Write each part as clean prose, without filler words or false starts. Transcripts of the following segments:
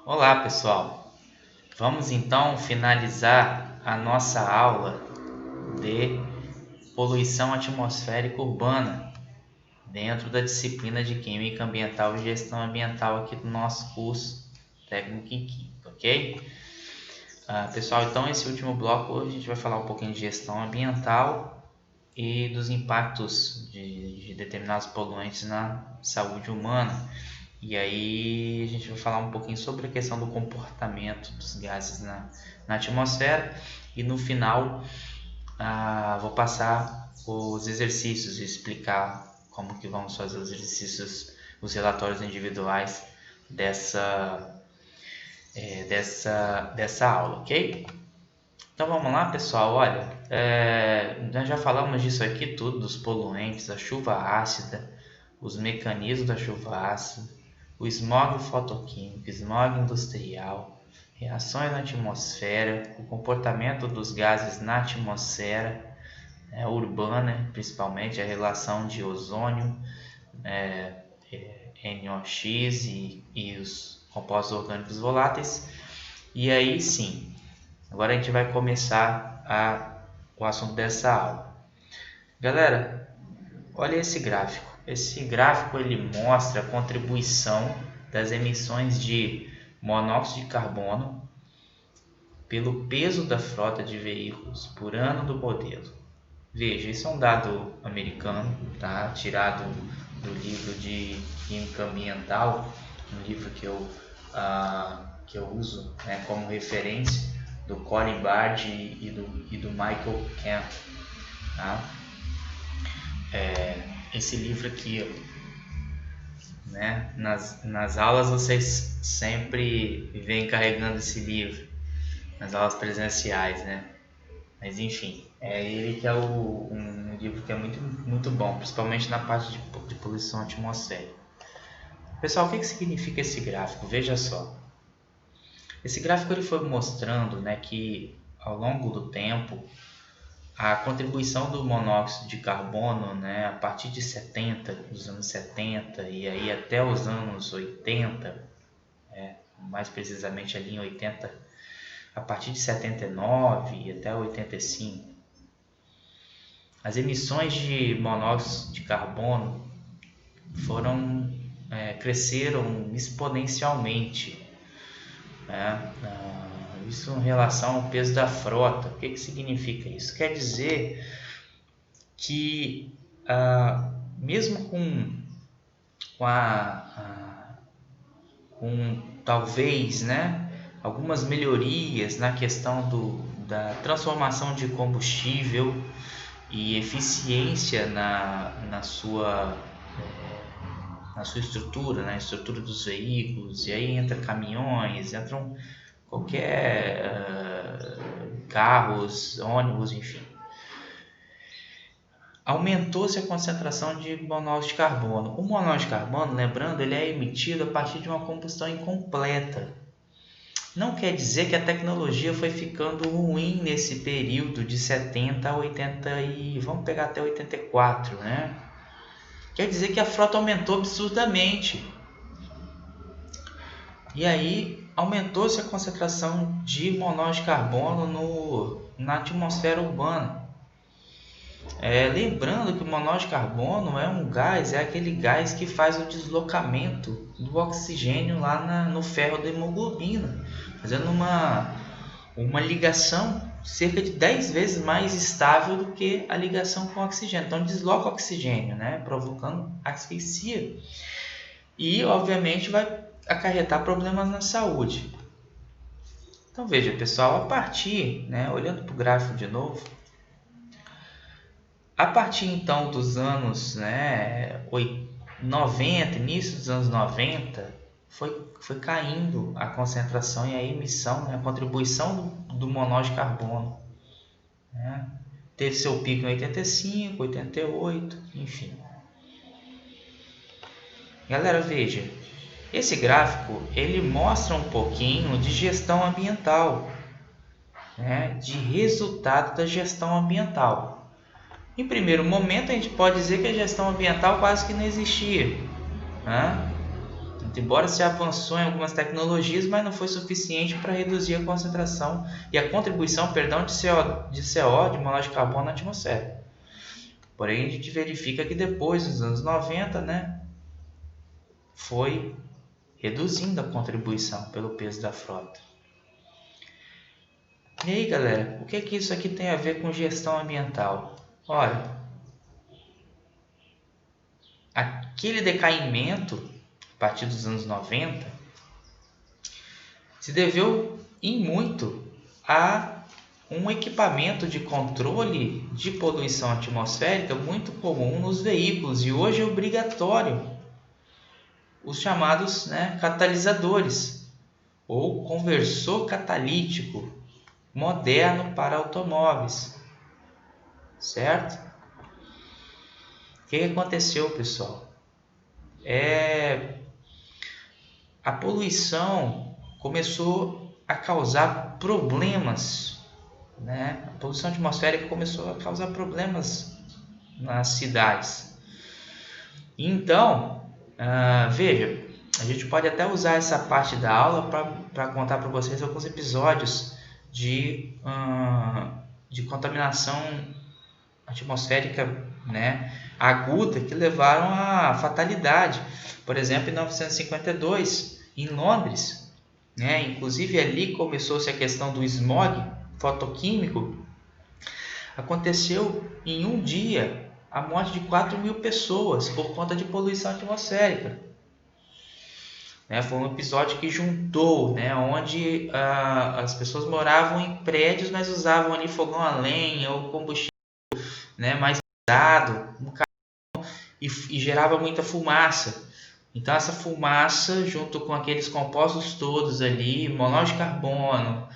Olá, pessoal. Vamos então finalizar a nossa aula de poluição atmosférica urbana dentro da disciplina de Química Ambiental e Gestão Ambiental aqui do nosso curso técnico em Química, ok? Pessoal, então esse último bloco hoje a gente vai falar um pouquinho de gestão ambiental e dos impactos de determinados poluentes na saúde humana. E aí a gente vai falar um pouquinho sobre a questão do comportamento dos gases na atmosfera e no final vou passar os exercícios e explicar como que vamos fazer os exercícios, os relatórios individuais dessa aula, ok? Então vamos lá, pessoal. Olha, nós já falamos disso aqui tudo, dos poluentes, a chuva ácida, os mecanismos da chuva ácida, o smog fotoquímico, smog industrial, reações na atmosfera, o comportamento dos gases na atmosfera urbana, principalmente a relação de ozônio, NOx e os compostos orgânicos voláteis. E aí sim, agora a gente vai começar o assunto dessa aula. Galera, olha esse gráfico. Esse gráfico ele mostra a contribuição das emissões de monóxido de carbono pelo peso da frota de veículos por ano do modelo. Veja, isso é um dado americano, tá? Tirado do livro de Química Ambiental, um livro que eu uso, né, como referência, do Colin Bard e do Michael Kemp. Tá? Esse livro aqui, né? Nas aulas vocês sempre vêm carregando esse livro, nas aulas presenciais, né? Mas enfim, é ele que é um livro que é muito bom, principalmente na parte de poluição atmosférica. Pessoal, o que significa esse gráfico? Veja só. Esse gráfico ele foi mostrando, né, que ao longo do tempo a contribuição do monóxido de carbono, né, a partir de dos anos 70 e aí até os anos 80, mais precisamente ali em 80, a partir de 79 e até 85, as emissões de monóxido de carbono cresceram exponencialmente, né? Isso em relação ao peso da frota. O que significa isso? Quer dizer que mesmo com talvez, né, algumas melhorias na questão da transformação de combustível e eficiência na sua estrutura, na estrutura dos veículos, e aí entra caminhões, entram qualquer carros, ônibus, enfim. Aumentou-se a concentração de monóxido de carbono. O monóxido de carbono, lembrando, ele é emitido a partir de uma combustão incompleta. Não quer dizer que a tecnologia foi ficando ruim nesse período de 70 a 80 e vamos pegar até 84, né? Quer dizer que a frota aumentou absurdamente. E aí aumentou-se a concentração de monóxido de carbono na atmosfera urbana. Lembrando que o monóxido de carbono é um gás, é aquele gás que faz o deslocamento do oxigênio lá no ferro da hemoglobina, fazendo uma ligação cerca de 10 vezes mais estável do que a ligação com o oxigênio. Então desloca o oxigênio, né, provocando asfixia e obviamente vai acarretar problemas na saúde. Então veja, pessoal, a partir, né, olhando para o gráfico de novo, a partir então dos anos 90, início dos anos 90, foi caindo a concentração e a emissão, né, a contribuição do monóxido de carbono. Né? Teve seu pico em 85, 88, enfim. Galera, veja, esse gráfico ele mostra um pouquinho de gestão ambiental, né, de resultado da gestão ambiental. Em primeiro momento, a gente pode dizer que a gestão ambiental quase que não existia, né? Muito embora se avançou em algumas tecnologias, mas não foi suficiente para reduzir a concentração e a contribuição, perdão, de monóxido de carbono na atmosfera. Porém, a gente verifica que depois dos anos 90, né, foi reduzindo a contribuição pelo peso da frota. E aí, galera, o que é que isso aqui tem a ver com gestão ambiental? Olha, aquele decaimento a partir dos anos 90 se deveu em muito a um equipamento de controle de poluição atmosférica muito comum nos veículos e hoje é obrigatório, os chamados, né, catalisadores ou conversor catalítico moderno para automóveis, certo? O que aconteceu, pessoal? A poluição começou a causar problemas, né? A poluição atmosférica começou a causar problemas nas cidades. Então, veja, a gente pode até usar essa parte da aula para contar para vocês alguns episódios de contaminação atmosférica, né, aguda que levaram à fatalidade. Por exemplo, em 1952, em Londres, né, inclusive ali começou-se a questão do smog fotoquímico. Aconteceu em um dia a morte de 4.000 pessoas por conta de poluição atmosférica. Foi um episódio que juntou, né, onde as pessoas moravam em prédios, mas usavam ali fogão a lenha ou combustível, né, mais pesado, e gerava muita fumaça. Então essa fumaça, junto com aqueles compostos todos ali, monóxido de carbono,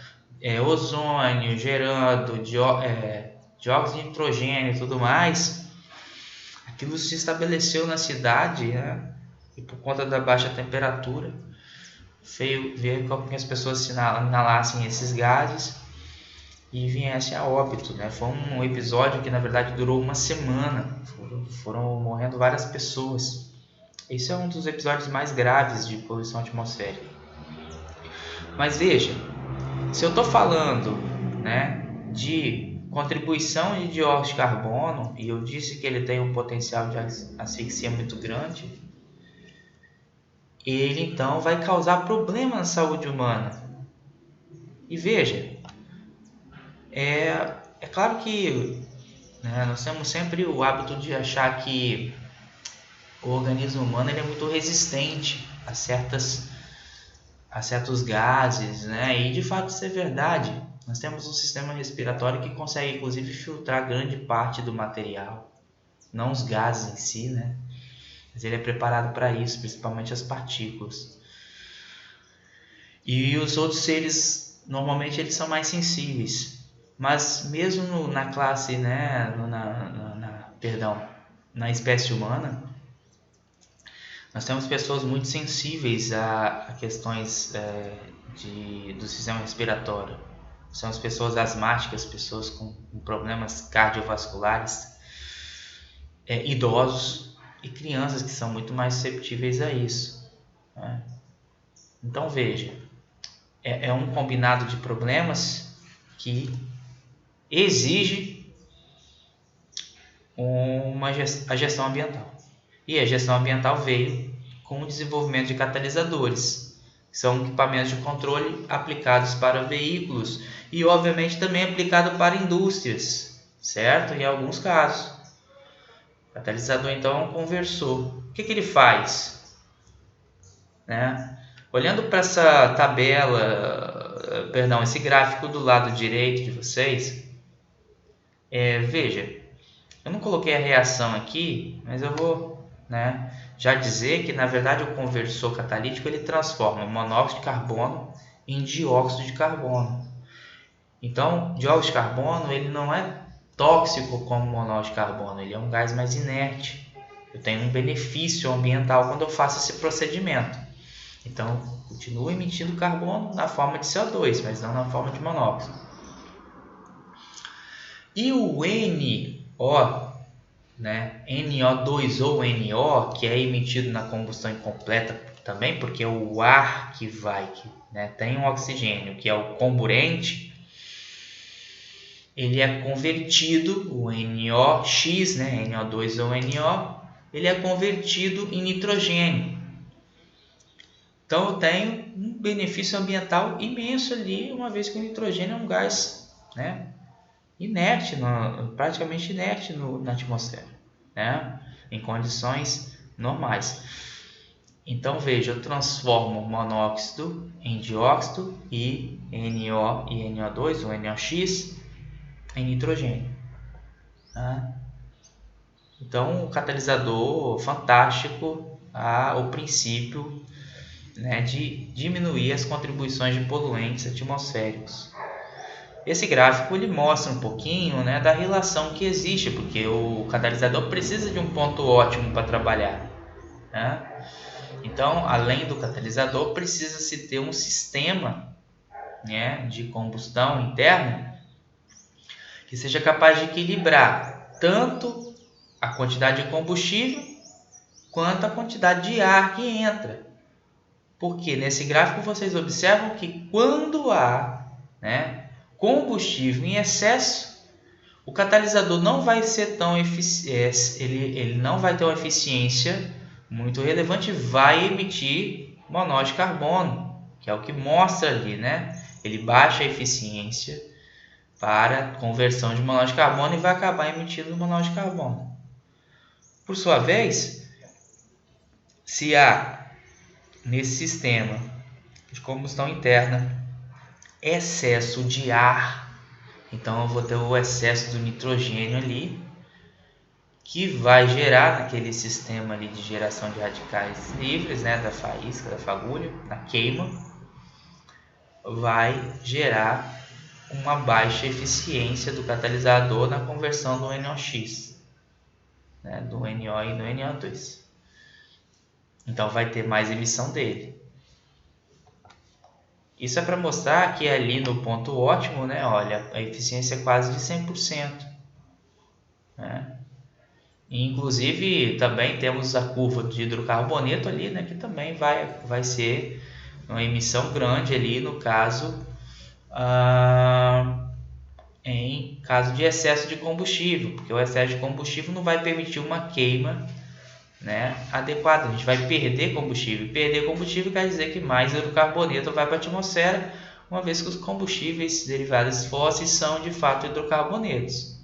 ozônio, gerando dióxido de nitrogênio e tudo mais, aquilo se estabeleceu na cidade, né? E por conta da baixa temperatura, veio com que as pessoas inalassem esses gases e viessem a óbito, né? Foi um episódio que na verdade durou uma semana, foram morrendo várias pessoas. Esse é um dos episódios mais graves de poluição atmosférica. Mas veja, se eu estou falando, né, de contribuição de dióxido de carbono, e eu disse que ele tem um potencial de asfixia muito grande, ele então vai causar problema na saúde humana. E veja, é claro que, né, nós temos sempre o hábito de achar que o organismo humano ele é muito resistente a certos gases, né? E de fato isso é verdade. Nós temos um sistema respiratório que consegue inclusive filtrar grande parte do material, não os gases em si, né? Mas ele é preparado para isso, principalmente as partículas. E os outros seres, normalmente, eles são mais sensíveis. Mas mesmo na classe, né, na espécie humana, nós temos pessoas muito sensíveis a questões do sistema respiratório. São as pessoas asmáticas, pessoas com problemas cardiovasculares, idosos e crianças que são muito mais susceptíveis a isso, né? Então veja, é um combinado de problemas que exige a gestão ambiental. E a gestão ambiental veio com o desenvolvimento de catalisadores, que são equipamentos de controle aplicados para veículos e obviamente também aplicado para indústrias, certo? Em alguns casos. O catalisador então é um conversor. O que ele faz? Né? Olhando para essa tabela, esse gráfico do lado direito de vocês, veja, eu não coloquei a reação aqui, mas eu vou, né, já dizer que na verdade o conversor catalítico ele transforma monóxido de carbono em dióxido de carbono. Então, dióxido de carbono ele não é tóxico como monóxido de carbono, ele é um gás mais inerte. Eu tenho um benefício ambiental quando eu faço esse procedimento. Então, continuo emitindo carbono na forma de CO2, mas não na forma de monóxido. E o NO, né, NO2 ou NO, que é emitido na combustão incompleta também, porque o ar que vai, né, tem um oxigênio, que é o comburente, ele é convertido, o NOx, né, NO2 ou NO, ele é convertido em nitrogênio. Então eu tenho um benefício ambiental imenso ali, uma vez que o nitrogênio é um gás, né, inerte, praticamente inerte na atmosfera, né, em condições normais. Então veja, eu transformo o monóxido em dióxido e NO e NO2 ou NOx em nitrogênio. Tá? Então o catalisador fantástico, o princípio, né, de diminuir as contribuições de poluentes atmosféricos. Esse gráfico ele mostra um pouquinho, né, da relação que existe, porque o catalisador precisa de um ponto ótimo para trabalhar, né? Então, além do catalisador, precisa-se ter um sistema, né, de combustão interna que seja capaz de equilibrar tanto a quantidade de combustível quanto a quantidade de ar que entra. Porque nesse gráfico vocês observam que quando há, né, combustível em excesso, o catalisador não vai ser tão eficiente, ele não vai ter uma eficiência muito relevante, vai emitir monóxido de carbono, que é o que mostra ali, né? Ele baixa a eficiência para conversão de monóxido de carbono e vai acabar emitindo monóxido de carbono. Por sua vez, se há nesse sistema de combustão interna excesso de ar, então eu vou ter o excesso do nitrogênio ali, que vai gerar naquele sistema ali de geração de radicais livres, né, da faísca, da fagulha, da queima, vai gerar uma baixa eficiência do catalisador na conversão do NOx, né, do NO e do NO2. Então vai ter mais emissão dele. Isso é para mostrar que ali no ponto ótimo, né, olha, a eficiência é quase de 100%. Né? E, inclusive, também temos a curva de hidrocarboneto ali, né, que também vai ser uma emissão grande ali no caso, em caso de excesso de combustível, porque o excesso de combustível não vai permitir uma queima, né, adequada. A gente vai perder combustível. Perder combustível quer dizer que mais hidrocarboneto vai para a atmosfera, uma vez que os combustíveis derivados fósseis são de fato hidrocarbonetos.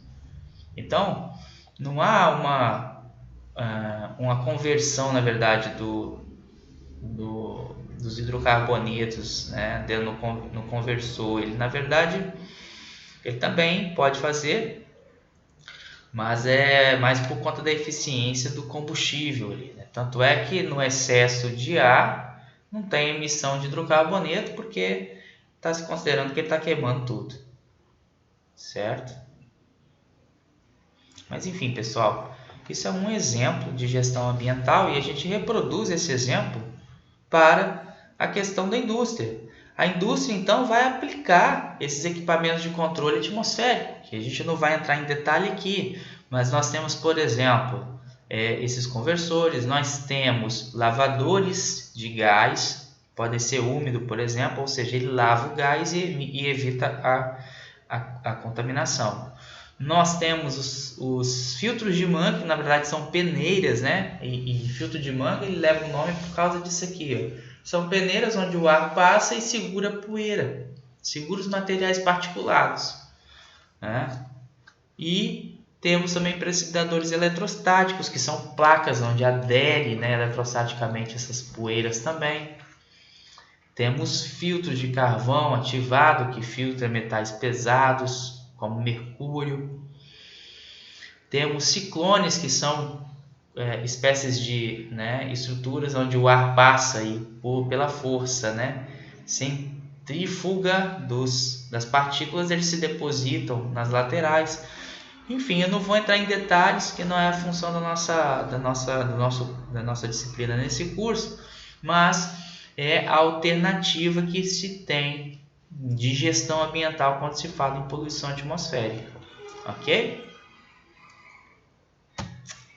Então, não há uma conversão, na verdade, dos hidrocarbonetos, né, no conversor. Ele, na verdade, ele também pode fazer, mas é mais por conta da eficiência do combustível ali, né? Tanto é que no excesso de ar não tem emissão de hidrocarboneto, porque está se considerando que ele está queimando tudo, certo? Mas enfim, pessoal, isso é um exemplo de gestão ambiental e a gente reproduz esse exemplo para a questão da indústria. A indústria, então, vai aplicar esses equipamentos de controle atmosférico, que a gente não vai entrar em detalhe aqui, mas nós temos, por exemplo, esses conversores, nós temos lavadores de gás, podem ser úmido, por exemplo, ou seja, ele lava o gás e evita a contaminação. Nós temos os filtros de manga, que na verdade são peneiras, né? E filtro de manga ele leva o nome por causa disso aqui, ó. São peneiras onde o ar passa e segura a poeira, segura os materiais particulados, né? E temos também precipitadores eletrostáticos, que são placas onde adere, né, eletrostaticamente essas poeiras também. Temos filtros de carvão ativado, que filtra metais pesados, como mercúrio. Temos ciclones, que são espécies de, né, estruturas onde o ar passa pela força, né, centrífuga das partículas, eles se depositam nas laterais. Enfim, eu não vou entrar em detalhes, que não é a função da nossa disciplina nesse curso, mas é a alternativa que se tem de gestão ambiental quando se fala em poluição atmosférica, ok?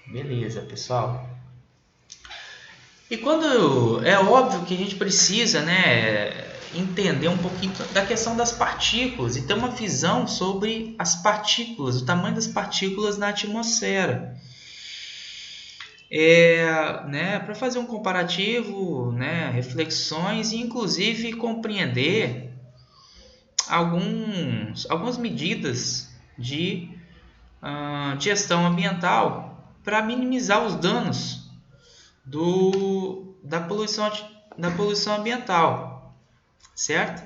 Beleza, pessoal. E quando é óbvio que a gente precisa, né, entender um pouquinho da questão das partículas e ter uma visão sobre as partículas, o tamanho das partículas na atmosfera. Né, para fazer um comparativo, né, reflexões e inclusive compreender algumas medidas de gestão ambiental para minimizar os danos da poluição ambiental, certo?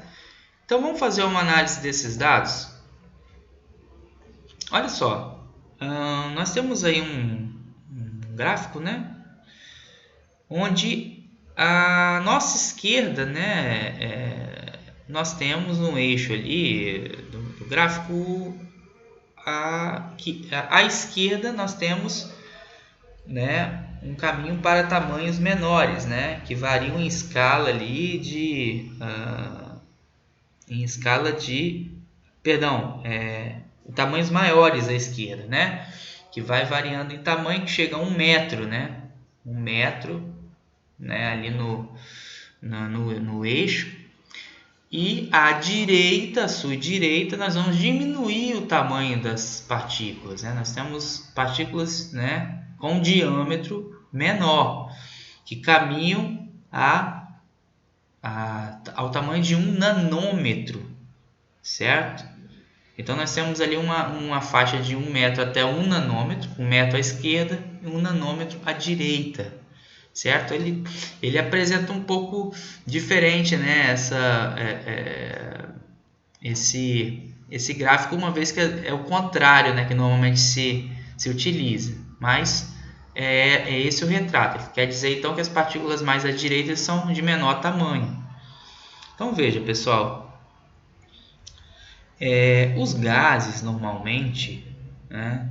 Então vamos fazer uma análise desses dados. Olha só, nós temos aí um gráfico, né, onde a nossa esquerda, né, nós temos um eixo ali do gráfico, à esquerda nós temos, né, um caminho para tamanhos menores, né, que variam em escala ali tamanhos maiores à esquerda, né, que vai variando em tamanho, que chega a 1 metro, né, 1 metro, né, ali no eixo. E à sua direita, nós vamos diminuir o tamanho das partículas, né? Nós temos partículas, né, com diâmetro menor, que caminham ao tamanho de 1 nanômetro, certo? Então nós temos ali uma faixa de 1 metro até 1 nanômetro, 1 metro à esquerda e 1 nanômetro à direita, certo? Ele apresenta um pouco diferente, né, esse gráfico, uma vez que é o contrário, né, que normalmente se utiliza, mas é esse o retrato. Ele quer dizer então que as partículas mais à direita são de menor tamanho. Então veja, pessoal, os gases normalmente, né,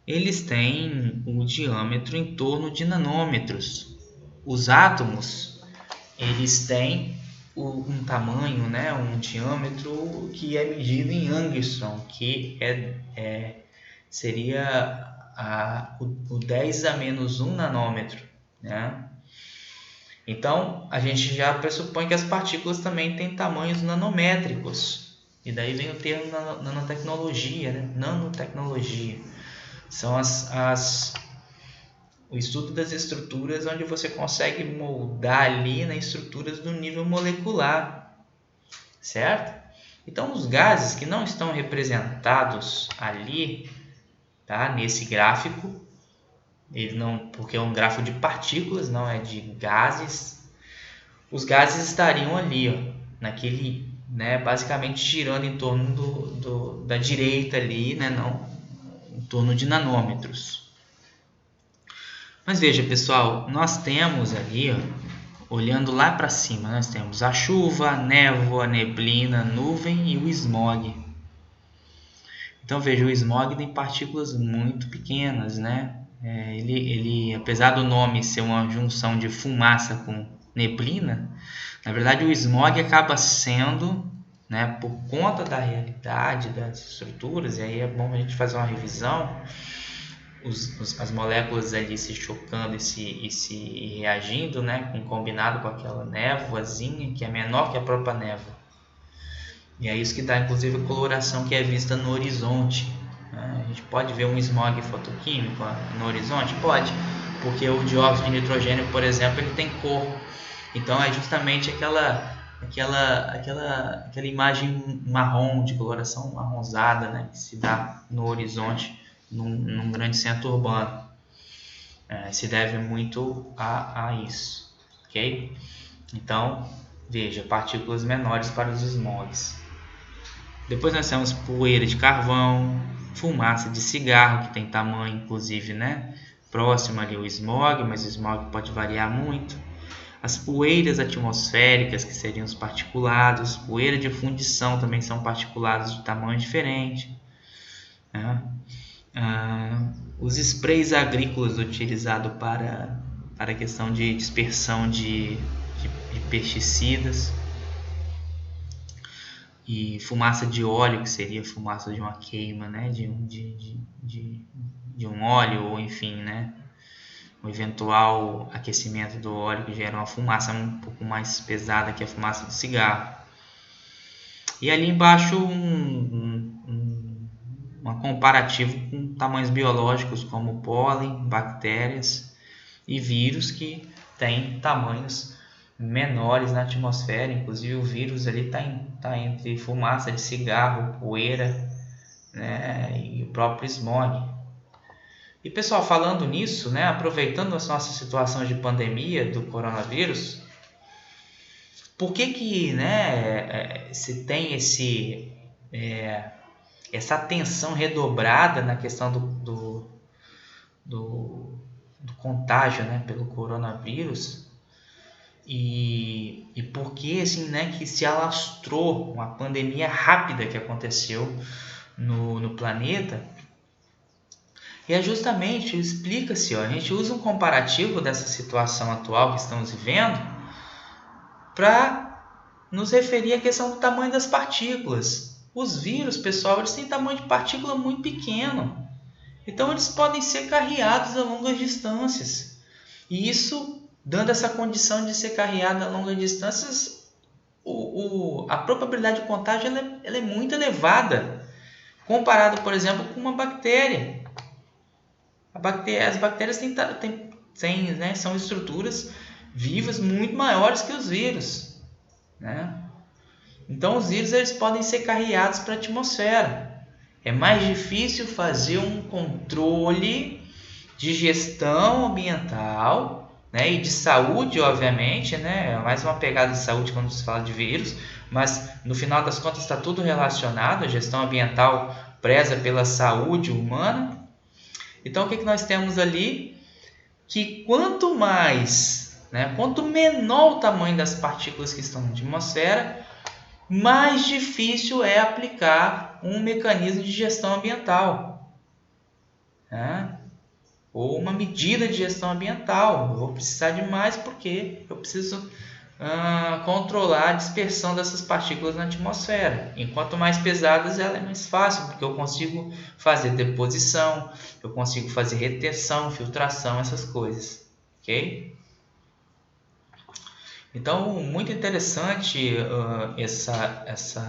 eles têm o diâmetro em torno de nanômetros. Os átomos, eles têm um tamanho, né, um diâmetro que é medido em angstrom, que seria o 10 a menos 1 nanômetro, né? Então, a gente já pressupõe que as partículas também têm tamanhos nanométricos. E daí vem o termo nanotecnologia, né? Nanotecnologia. São o estudo das estruturas onde você consegue moldar ali nas estruturas do nível molecular, certo? Então, os gases que não estão representados ali, tá, nesse gráfico, porque é um gráfico de partículas, não é de gases, os gases estariam ali, ó, naquele, né, basicamente girando em torno da direita ali, né, não, em torno de nanômetros. Mas veja, pessoal, nós temos ali, ó, olhando lá para cima, nós temos a chuva, a névoa, a neblina, a nuvem e o smog. Então veja, o smog tem partículas muito pequenas, né? Ele, apesar do nome ser uma junção de fumaça com neblina, na verdade o smog acaba sendo, né, por conta da realidade das estruturas, e aí é bom a gente fazer uma revisão, as moléculas ali se chocando e se reagindo, né, combinado com aquela névoazinha que é menor que a própria névoa. E é isso que dá inclusive a coloração que é vista no horizonte. A gente pode ver um smog fotoquímico no horizonte? Pode, porque o dióxido de nitrogênio, por exemplo, ele tem cor. Então é justamente aquela imagem marrom, de coloração marronzada, né, que se dá no horizonte num grande centro urbano. Se deve muito a isso, ok? Então, veja, partículas menores para os smogs. Depois nós temos poeira de carvão, fumaça de cigarro, que tem tamanho, inclusive, né, próximo ali ao smog, mas o smog pode variar muito. As poeiras atmosféricas, que seriam os particulados, poeira de fundição também são particulados de tamanho diferente, né? Os sprays agrícolas utilizados para a questão de dispersão de pesticidas, e fumaça de óleo, que seria fumaça de uma queima, né, de um óleo, ou enfim, né, o eventual aquecimento do óleo, que gera uma fumaça um pouco mais pesada que a fumaça do cigarro. E ali embaixo uma comparativo com tamanhos biológicos como pólen, bactérias e vírus, que têm tamanhos menores na atmosfera. Inclusive o vírus ali está entre fumaça de cigarro, poeira, né, e o próprio smog. E pessoal, falando nisso, né, aproveitando as nossas situações de pandemia do coronavírus, por que né, se tem essa atenção redobrada na questão do contágio, né, pelo coronavírus? E por que assim, né, que se alastrou uma pandemia rápida que aconteceu no planeta? E é justamente, explica-se, a gente usa um comparativo dessa situação atual que estamos vivendo para nos referir à questão do tamanho das partículas. Os vírus, pessoal, eles têm tamanho de partícula muito pequeno. Então, eles podem ser carreados a longas distâncias. E isso, dando essa condição de ser carreado a longas distâncias, a probabilidade de contágio ela é muito elevada, comparado, por exemplo, com uma bactéria. As bactérias têm, né, são estruturas vivas muito maiores que os vírus, né? Então os vírus eles podem ser carreados para a atmosfera. É mais difícil fazer um controle de gestão ambiental, né, e de saúde, obviamente, né? É mais uma pegada de saúde quando se fala de vírus, mas no final das contas está tudo relacionado. A gestão ambiental preza pela saúde humana. Então, o que nós temos ali? Que quanto mais, né, quanto menor o tamanho das partículas que estão na atmosfera, mais difícil é aplicar um mecanismo de gestão ambiental, né? Ou uma medida de gestão ambiental. Eu vou precisar de mais porque eu preciso controlar a dispersão dessas partículas na atmosfera. Enquanto mais pesadas, ela é mais fácil, porque eu consigo fazer deposição, eu consigo fazer retenção, filtração, essas coisas, ok? Então, muito interessante essa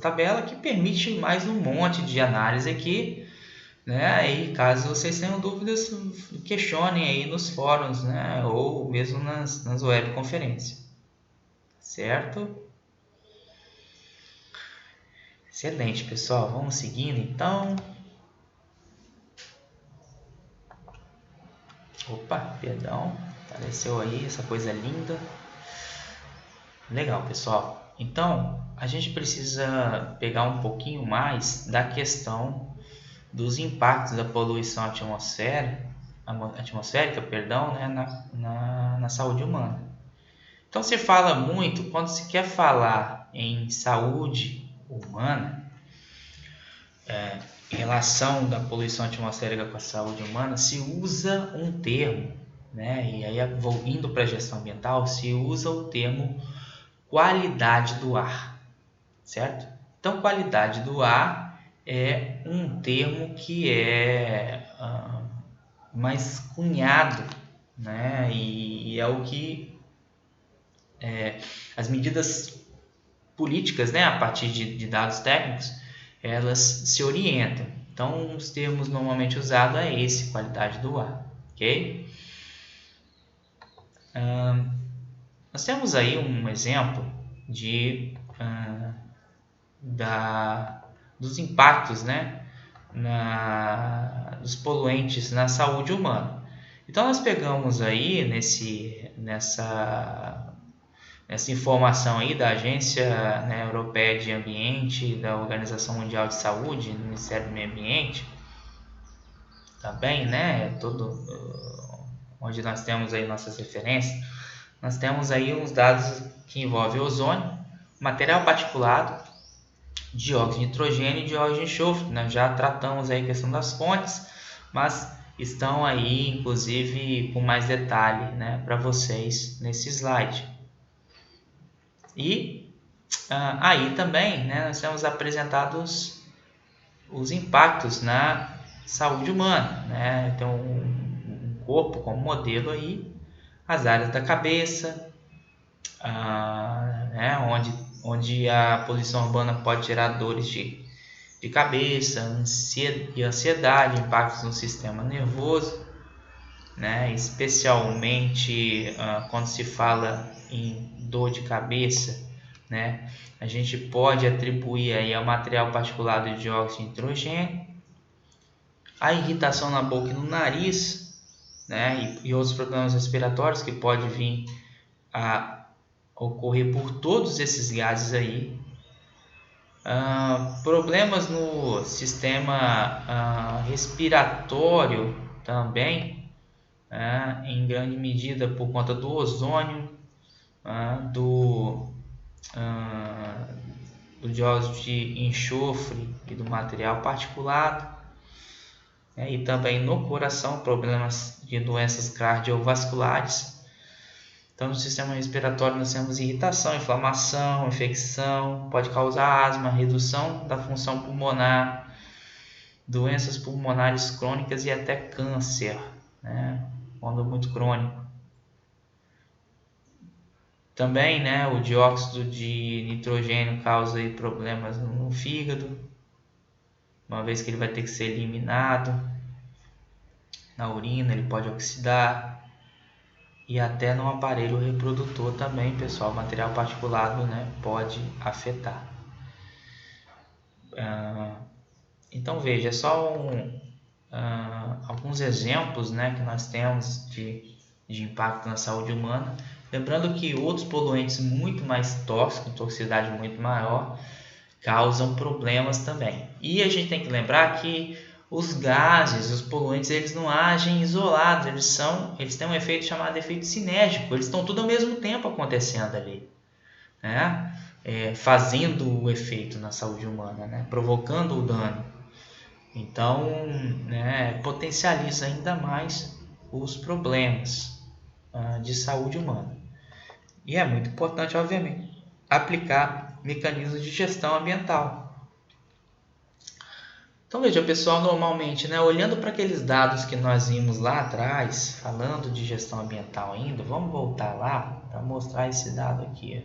tabela, que permite mais um monte de análise aqui, né? E caso vocês tenham dúvidas, questionem aí nos fóruns, né? Ou mesmo nas webconferências, certo? Excelente, pessoal, vamos seguindo então. Opa, perdão, apareceu aí essa coisa linda. Legal, pessoal, então a gente precisa pegar um pouquinho mais da questão dos impactos da poluição atmosférica, né, na saúde humana. Então se fala muito, quando se quer falar em saúde humana, relação da poluição atmosférica com a saúde humana, se usa um termo, né, e aí indo para a gestão ambiental, se usa o termo qualidade do ar, certo? Então qualidade do ar é um termo que é mais cunhado, né? E é o que as medidas políticas, né, a partir de dados técnicos, elas se orientam. Então, os termos normalmente usados é esse, qualidade do ar, ok? Nós temos aí um exemplo dos impactos, né, dos poluentes na saúde humana. Então nós pegamos aí nessa informação aí da Agência, né, Europeia de Ambiente, da Organização Mundial de Saúde, do Ministério do Meio Ambiente, também, né, onde nós temos aí nossas referências, nós temos aí uns dados que envolvem ozônio, material particulado, dióxido de nitrogênio e dióxido de enxofre. Nós já tratamos aí a questão das fontes, mas estão aí inclusive com mais detalhe, né, para vocês nesse slide. E aí também, né, nós temos apresentados os impactos na saúde humana, né? Tem um corpo como modelo aí, as áreas da cabeça, né, onde a poluição urbana pode gerar dores de cabeça, ansiedade, impactos no sistema nervoso, né, especialmente quando se fala em dor de cabeça, né, a gente pode atribuir aí ao material particulado de dióxido de nitrogênio, a irritação na boca e no nariz, né, e outros problemas respiratórios que pode vir a ocorrer por todos esses gases aí. Problemas no sistema respiratório também, em grande medida por conta do ozônio, do dióxido de enxofre e do material particulado, e também no coração, problemas de doenças cardiovasculares. Então, no sistema respiratório nós temos irritação, inflamação, infecção, pode causar asma, redução da função pulmonar, doenças pulmonares crônicas e até câncer, né, quando muito crônico. Também, né, o dióxido de nitrogênio causa aí problemas no fígado, uma vez que ele vai ter que ser eliminado. Na urina ele pode oxidar. E até no aparelho reprodutor também, pessoal, o material particulado, né, pode afetar. Então veja, só alguns exemplos, né, que nós temos de impacto na saúde humana. Lembrando que outros poluentes muito mais tóxicos, toxicidade muito maior, causam problemas também. E a gente tem que lembrar que os gases, os poluentes, eles não agem isolados, eles têm um efeito chamado efeito sinérgico, eles estão tudo ao mesmo tempo acontecendo ali, né? Fazendo o efeito na saúde humana, né? Provocando o dano. Então, né, potencializa ainda mais os problemas de saúde humana. E é muito importante, obviamente, aplicar mecanismos de gestão ambiental. Então veja, pessoal, normalmente, né, olhando para aqueles dados que nós vimos lá atrás, falando de gestão ambiental ainda, vamos voltar lá para mostrar esse dado aqui,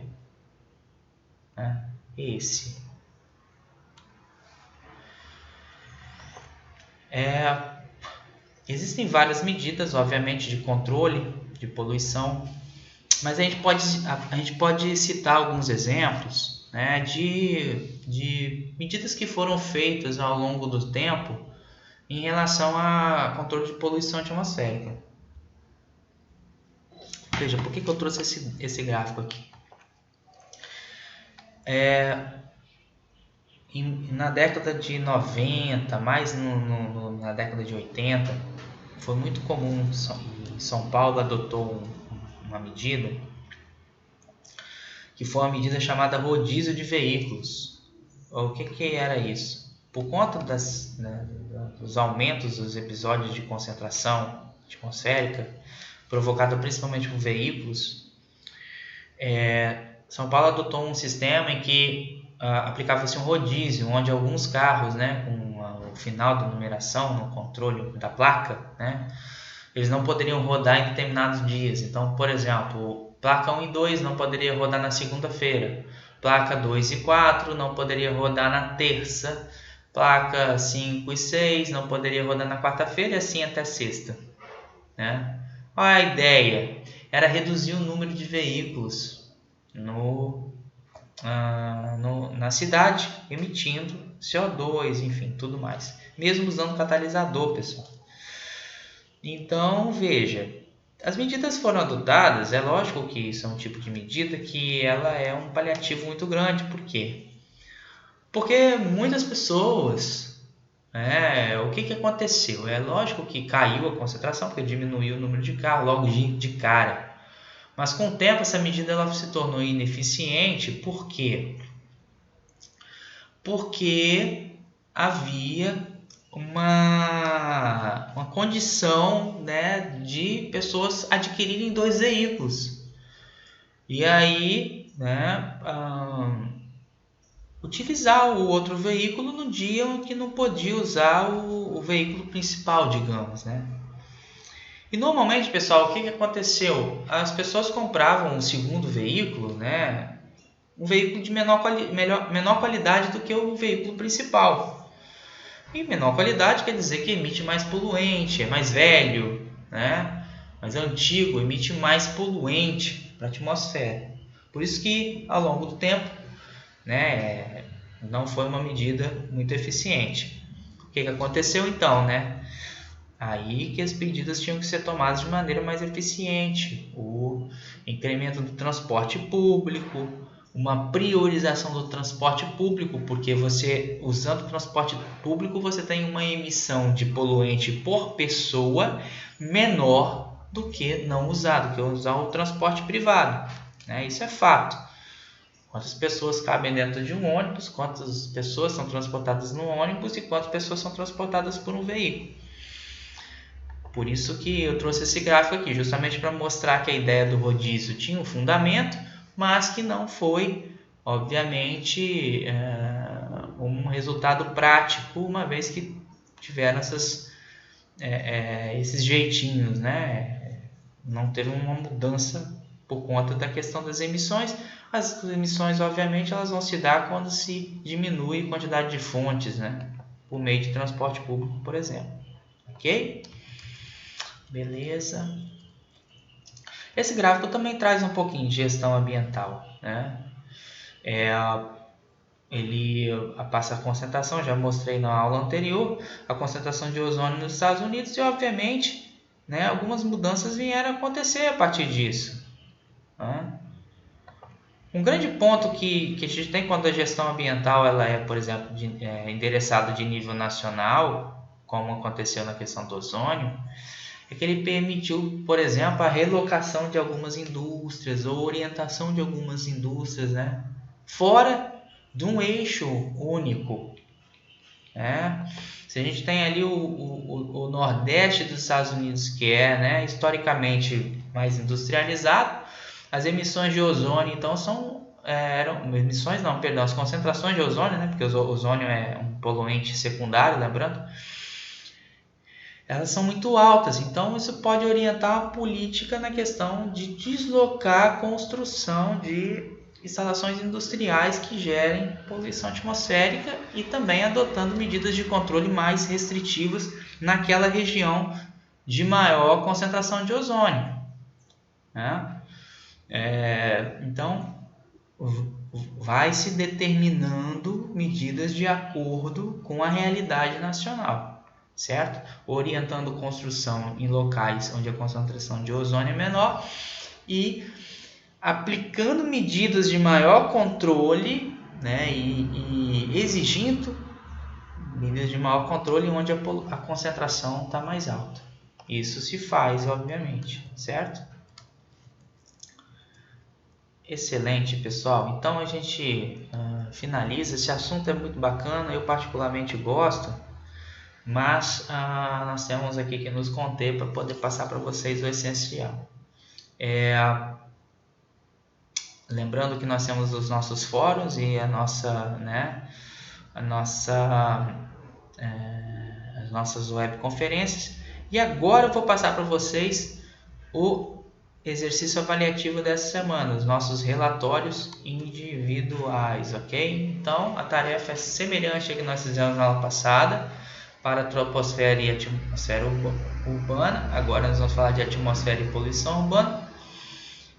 né? Esse. Existem várias medidas, obviamente, de controle de poluição, mas a gente pode citar alguns exemplos, né, de medidas que foram feitas ao longo do tempo em relação a controle de poluição atmosférica. Veja, por que eu trouxe esse gráfico aqui? Na década de 90, mais na década de 80, foi muito comum, São Paulo adotou uma medida, que foi uma medida chamada rodízio de veículos. O que era isso? Por conta dos aumentos dos episódios de concentração atmosférica, provocada principalmente por veículos, São Paulo adotou um sistema em que aplicava-se um rodízio, onde alguns carros, né, com o final da numeração no controle da placa, né, eles não poderiam rodar em determinados dias. Então, por exemplo, placa 1 e 2 não poderia rodar na segunda-feira, placa 2 e 4 não poderia rodar na terça, placa 5 e 6 não poderia rodar na quarta-feira, e assim até sexta, né? A ideia era reduzir o número de veículos na cidade, emitindo CO2, enfim, tudo mais, mesmo usando catalisador, pessoal. Então, veja, as medidas foram adotadas, é lógico que isso é um tipo de medida que ela é um paliativo muito grande. Por quê? Porque muitas pessoas, o que aconteceu? É lógico que caiu a concentração, porque diminuiu o número de carros logo de cara. Mas com o tempo essa medida ela se tornou ineficiente. Por quê? Porque havia uma condição, né, de pessoas adquirirem 2 veículos. E aí, né, utilizar o outro veículo no dia em que não podia usar o veículo principal, digamos, né? E normalmente, pessoal, o que aconteceu? As pessoas compravam um segundo veículo, né? Um veículo de menor qualidade do que o veículo principal. E menor qualidade quer dizer que emite mais poluente, é mais velho, né? Mais antigo, emite mais poluente para a atmosfera. Por isso que, ao longo do tempo, né, não foi uma medida muito eficiente. O que aconteceu então, né? Aí que as medidas tinham que ser tomadas de maneira mais eficiente. O incremento do transporte público, uma priorização do transporte público, porque você, usando o transporte público, você tem uma emissão de poluente por pessoa menor do que não usar, do que usar o transporte privado, né? Isso é fato. Quantas pessoas cabem dentro de um ônibus, quantas pessoas são transportadas no ônibus e quantas pessoas são transportadas por um veículo. Por isso que eu trouxe esse gráfico aqui, justamente para mostrar que a ideia do rodízio tinha um fundamento, mas que não foi, obviamente, um resultado prático, uma vez que tiveram esses jeitinhos, né? Não teve uma mudança por conta da questão das emissões. As emissões, obviamente, elas vão se dar quando se diminui a quantidade de fontes, né? Por meio de transporte público, por exemplo. Ok? Beleza. Esse gráfico também traz um pouquinho de gestão ambiental, né? Ele passa a concentração, já mostrei na aula anterior, a concentração de ozônio nos Estados Unidos e, obviamente, né, algumas mudanças vieram a acontecer a partir disso. Né? Um grande ponto que a gente tem quando a gestão ambiental ela é, por exemplo, endereçada de nível nacional, como aconteceu na questão do ozônio, é que ele permitiu, por exemplo, a relocação de algumas indústrias ou orientação de algumas indústrias, né, fora de um eixo único. Né? Se a gente tem ali o Nordeste dos Estados Unidos, que é, né, historicamente mais industrializado, as emissões de ozônio, então, as concentrações de ozônio, né, porque o ozônio é um poluente secundário, lembrando, elas são muito altas, então isso pode orientar a política na questão de deslocar a construção de instalações industriais que gerem poluição atmosférica e também adotando medidas de controle mais restritivas naquela região de maior concentração de ozônio. Né? Então, vai se determinando medidas de acordo com a realidade nacional, certo? Orientando construção em locais onde a concentração de ozônio é menor e aplicando medidas de maior controle, né, e exigindo medidas de maior controle onde a concentração está mais alta. Isso se faz, obviamente, certo? Excelente, pessoal. Então a gente finaliza. Esse assunto é muito bacana, eu particularmente gosto, mas nós temos aqui que nos conter para poder passar para vocês o essencial. Lembrando que nós temos os nossos fóruns e as nossas webconferências. E agora eu vou passar para vocês o exercício avaliativo dessa semana, os nossos relatórios individuais, ok? Então, a tarefa é semelhante à que nós fizemos na aula passada, para a troposfera e atmosfera urbana. Agora nós vamos falar de atmosfera e poluição urbana.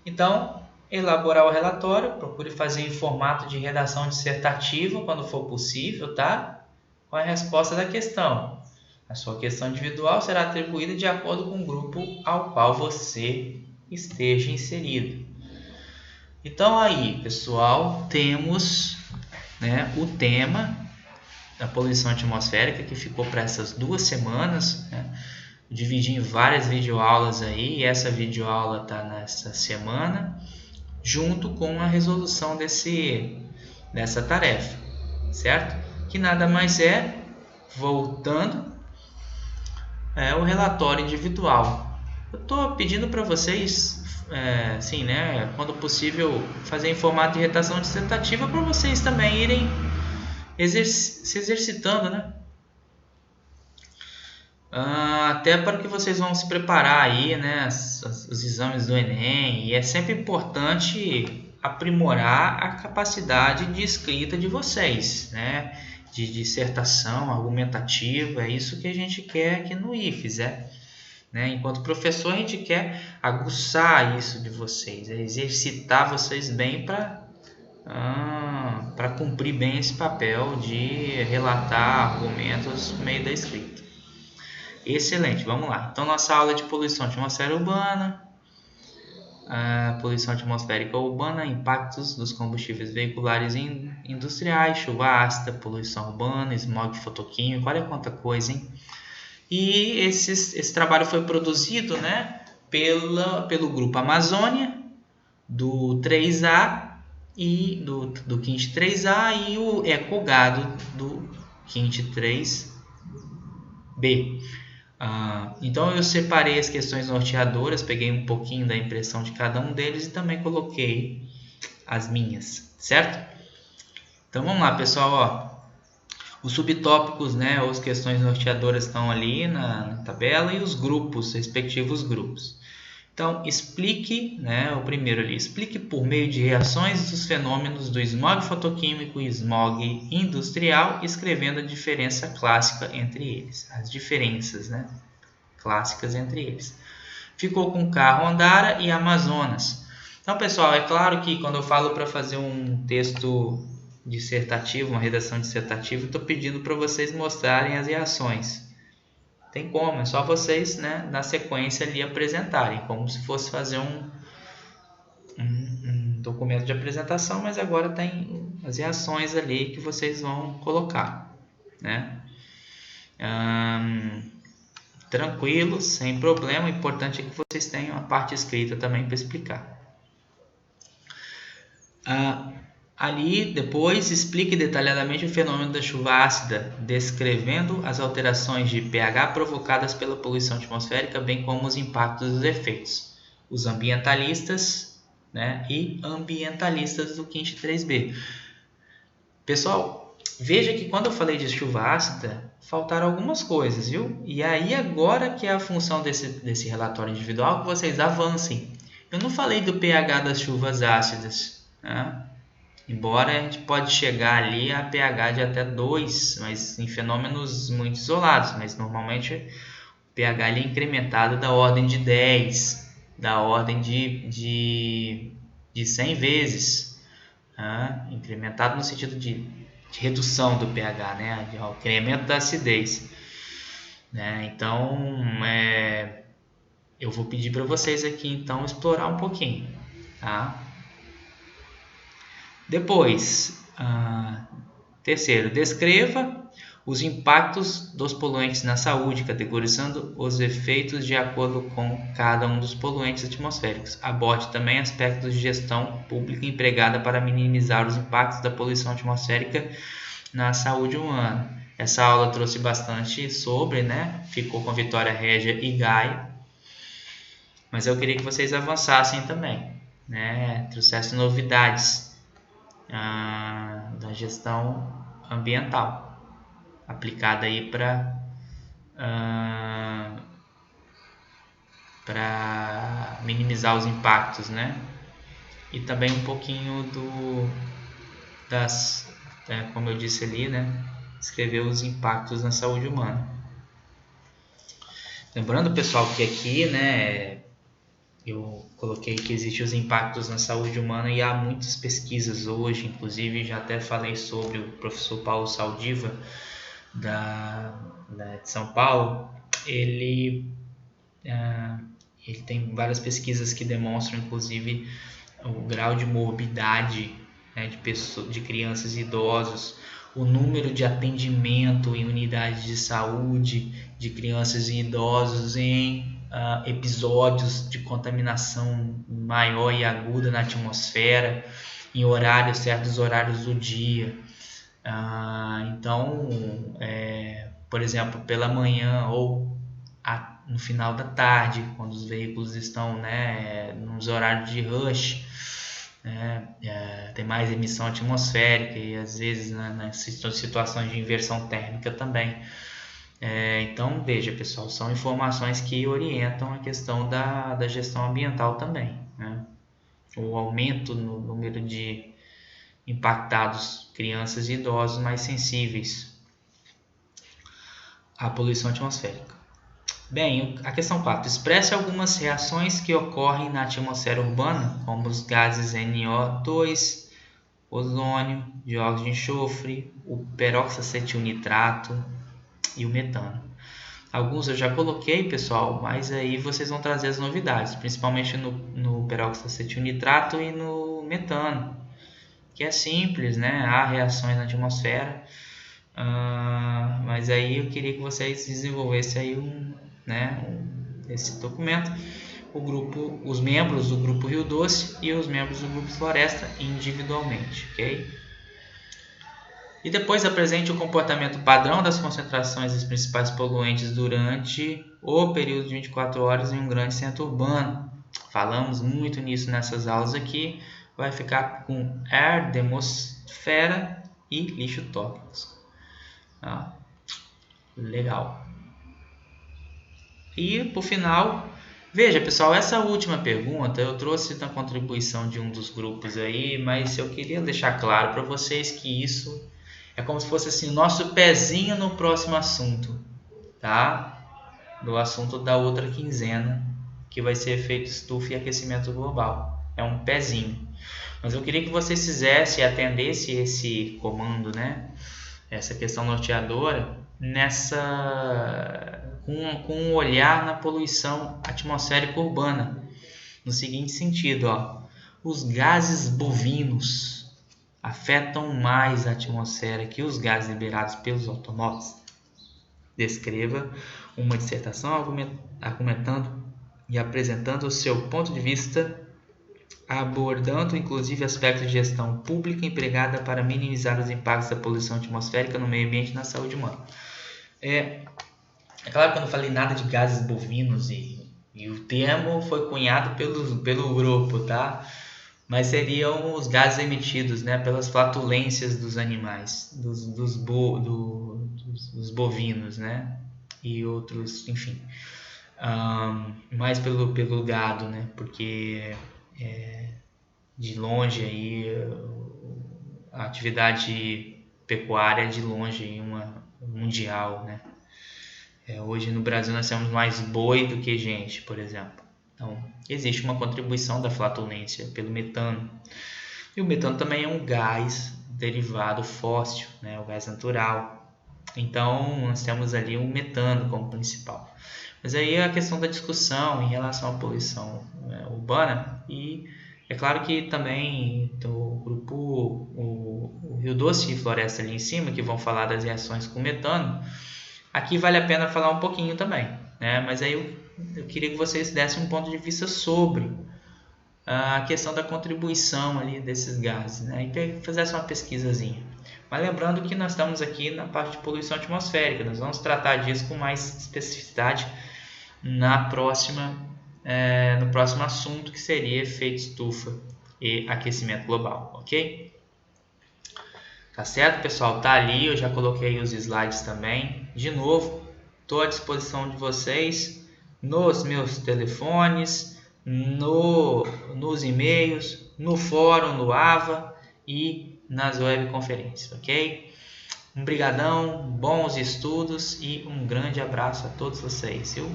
Então, elaborar o relatório, procure fazer em formato de redação dissertativa, quando for possível, tá? Com a resposta da questão. A sua questão individual será atribuída de acordo com o grupo ao qual você esteja inserido. Então aí, pessoal, temos, né, o tema da poluição atmosférica que ficou para essas 2 semanas, né? Dividi em várias videoaulas aí, e essa videoaula está nessa semana, junto com a resolução dessa tarefa, certo? Que nada mais é, voltando, o relatório individual. Eu estou pedindo para vocês, assim, né, quando possível, fazer em formato de redação dissertativa para vocês também irem se exercitando, né? até para que vocês vão se preparar aí, né, os exames do Enem, e é sempre importante aprimorar a capacidade de escrita de vocês, né, de dissertação argumentativa. É isso que a gente quer aqui no IFES, né? Enquanto professor, a gente quer aguçar isso de vocês, exercitar vocês bem para cumprir bem esse papel de relatar argumentos no meio da escrita. Excelente, vamos lá. Então, nossa aula de poluição atmosférica urbana, poluição atmosférica urbana, impactos dos combustíveis veiculares industriais, chuva ácida, poluição urbana, smog fotoquímico, olha quanta coisa, hein? E esse trabalho foi produzido, né, pelo Grupo Amazônia, do 3A e do Quinte 3A e o Ecogado do Quinte 3B. Então eu separei as questões norteadoras, peguei um pouquinho da impressão de cada um deles e também coloquei as minhas, certo? Então vamos lá, pessoal, ó. Os subtópicos, né, ou as questões norteadoras estão ali na tabela, e os grupos, respectivos grupos. Então, explique, né, o primeiro ali, explique por meio de reações os fenômenos do smog fotoquímico e smog industrial, escrevendo a diferença clássica entre eles, as diferenças, né, clássicas entre eles. Ficou com Carro Andara e Amazonas. Então, pessoal, é claro que quando eu falo para fazer um texto dissertativo, uma redação dissertativa, estou pedindo para vocês mostrarem as reações. Tem como, é só vocês, né, na sequência ali apresentarem, como se fosse fazer um documento de apresentação, mas agora tem as reações ali que vocês vão colocar, né? Tranquilo, sem problema, o importante é que vocês tenham a parte escrita também para explicar. Ali, depois, explique detalhadamente o fenômeno da chuva ácida, descrevendo as alterações de pH provocadas pela poluição atmosférica, bem como os impactos dos efeitos. Os ambientalistas, né, e ambientalistas do Quinte 3B. Pessoal, veja que quando eu falei de chuva ácida, faltaram algumas coisas, viu? E aí agora que é a função desse relatório individual, que vocês avancem. Eu não falei do pH das chuvas ácidas, né? Embora a gente pode chegar ali a pH de até 2, mas em fenômenos muito isolados, mas normalmente o pH é incrementado da ordem de 10, da ordem de 100 vezes, incrementado no sentido de redução do pH, né? De incremento da acidez, né? Então, eu vou pedir para vocês aqui então explorar um pouquinho, tá? Depois, terceiro, descreva os impactos dos poluentes na saúde, categorizando os efeitos de acordo com cada um dos poluentes atmosféricos. Aborde também aspectos de gestão pública empregada para minimizar os impactos da poluição atmosférica na saúde humana. Essa aula trouxe bastante sobre, né? Ficou com Vitória Régia e Gaia, mas eu queria que vocês avançassem também, né? Trouxessem novidades da gestão ambiental aplicada aí para minimizar os impactos, né? E também um pouquinho como eu disse ali, né? Escrever os impactos na saúde humana. Lembrando, pessoal, que aqui, né, eu coloquei que existem os impactos na saúde humana e há muitas pesquisas hoje, inclusive já até falei sobre o professor Paulo Saldiva, de São Paulo. Ele tem várias pesquisas que demonstram, inclusive, o grau de morbidade, né, de crianças e idosos, o número de atendimento em unidades de saúde de crianças e idosos em episódios de contaminação maior e aguda na atmosfera, em certos horários do dia. Então, por exemplo, pela manhã ou no final da tarde, quando os veículos estão, né, nos horários de rush, tem mais emissão atmosférica e às vezes, né, nas situações de inversão térmica também. Então, veja, pessoal, são informações que orientam a questão da gestão ambiental também, né? O aumento no número de impactados, crianças e idosos mais sensíveis à poluição atmosférica. Bem, a questão 4. Expresse algumas reações que ocorrem na atmosfera urbana, como os gases NO2, ozônio, dióxido de enxofre, o peroxacetilnitrato e o metano. Alguns eu já coloquei, pessoal, mas aí vocês vão trazer as novidades, principalmente no peroxacetilnitrato e no metano, que é simples, né? Há reações na atmosfera, mas aí eu queria que vocês desenvolvessem aí esse documento, os membros do grupo Rio Doce e os membros do grupo Floresta individualmente, ok? E depois apresente o comportamento padrão das concentrações dos principais poluentes durante o período de 24 horas em um grande centro urbano. Falamos muito nisso nessas aulas aqui. Vai ficar com ar, demosfera e lixo tóxico. Legal. E por final, veja pessoal, essa última pergunta eu trouxe na contribuição de um dos grupos aí, mas eu queria deixar claro para vocês que isso é como se fosse assim o nosso pezinho no próximo assunto, tá? Do assunto da outra quinzena, que vai ser efeito estufa e aquecimento global. É um pezinho. Mas eu queria que vocês fizessem e atendessem esse comando, né? Essa questão norteadora, com um olhar na poluição atmosférica urbana. No seguinte sentido, os gases bovinos afetam mais a atmosfera que os gases liberados pelos automóveis. Descreva uma dissertação argumentando e apresentando o seu ponto de vista, abordando inclusive aspectos de gestão pública empregada para minimizar os impactos da poluição atmosférica no meio ambiente e na saúde humana. É claro que eu não falei nada de gases bovinos e o termo foi cunhado pelo grupo, tá? Mas seriam os gases emitidos, né, pelas flatulências dos animais, dos bovinos, né, e outros, enfim, mais pelo gado, né, porque de longe aí a atividade pecuária de longe uma mundial, né. Hoje no Brasil nós temos mais boi do que gente, por exemplo. Então, existe uma contribuição da flatulência pelo metano. E o metano também é um gás derivado fóssil, né? O gás natural. Então, nós temos ali o metano como principal. Mas aí é a questão da discussão em relação à poluição urbana. E é claro que também o grupo, o Rio Doce e Floresta ali em cima, que vão falar das reações com metano, aqui vale a pena falar um pouquinho também, né? Mas aí eu queria que vocês dessem um ponto de vista sobre a questão da contribuição ali desses gases, né? E fizesse uma pesquisazinha. Mas lembrando que nós estamos aqui na parte de poluição atmosférica, nós vamos tratar disso com mais especificidade no próximo assunto, que seria efeito estufa e aquecimento global, ok? Tá certo, pessoal? Tá ali, eu já coloquei os slides também. De novo, estou à disposição de vocês nos meus telefones, nos e-mails, no fórum, no AVA e nas webconferências, ok? Um brigadão, bons estudos e um grande abraço a todos vocês, viu?